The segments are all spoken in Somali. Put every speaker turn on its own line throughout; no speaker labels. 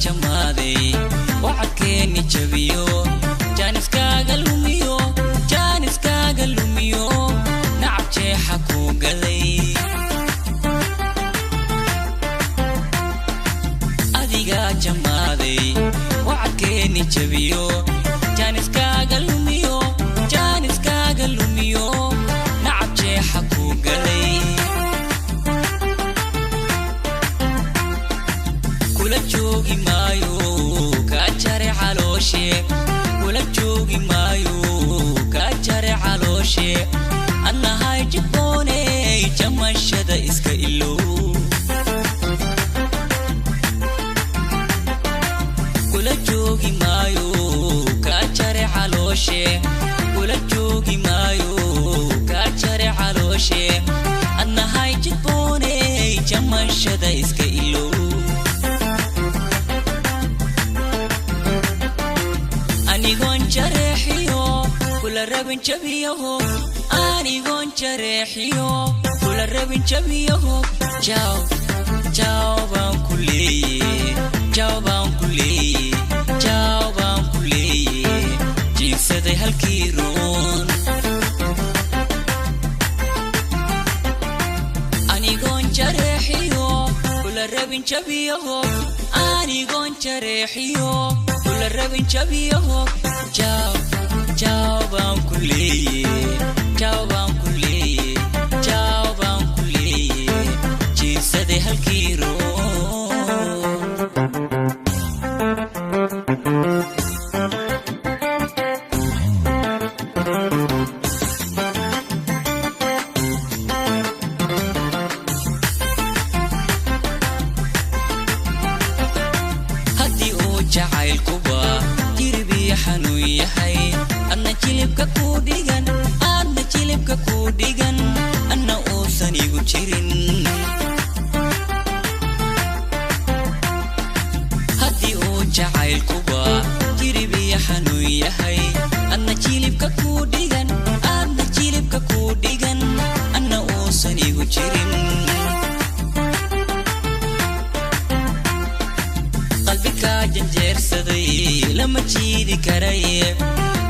jamaaday wacadkeeni jabiyo jaaniskaaga lumiyo nacab jeexa ku galay adiga jamaaday wacadkeeni jabiyo jaaniskaaga lumiyo nacab jeexa ku galay kula joogi maayo ka jare calooshe kula joogi maayo ka jare calooshe annahay jibbooney jamashada iska ilow kula joogi maayo ka jare calooshe kula joogi maayo ka jare calooshe annahay jibbooney jamashada iska ilow anigon jareexiyo kula rabin jabiyaho anigon jareexiyo kula rabin jabiyaho jawabaan ku leeye jiinsaday halkii roon anigon jareexiyo kula rabin jabiyaho anigon jareexiyo kula rabin jabiyaho jawabaan ku leeye jiinsaday halkii roon haddii uu jacaylkuba jirbiya xanuun yahay adna jilibka ku dhigan anna uusan igu jirin haddii uu jacaylkuba jirbiya xanuun yahay adna jilibka ku dhigan anna uusan igu jirin qalbigaa janjeersaday lama jiidi karaye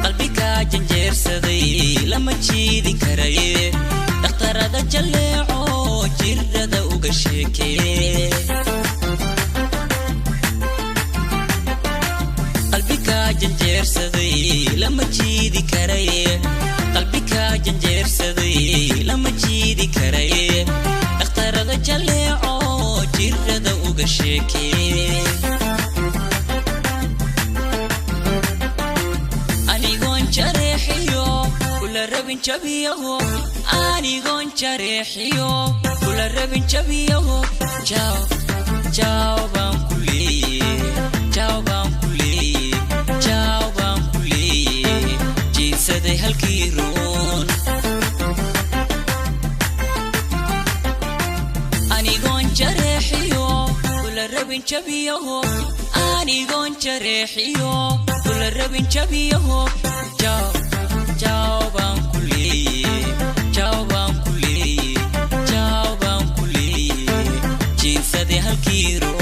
qalbigaa janjeersaday lama jiidi karaye dhakhtarada jalleeco jirrada uga sheekee qalbigaa janjeersaday lama jiidi karaye qalbigaa janjeersaday lama jiidi karaye dhakhtarada jalleeco jirrada uga sheekee anigon jareexiyo kula rabin jabiyaho anigon jareexiyo kula rabin jabiyaho jawabaan ku leeye jiinsaday halkii roon anigon jareexiyo kula rabin jabiyaho anigon jareexiyo kula rabin jabiyaho jawabaan ku leeye jiinsaday halkii roon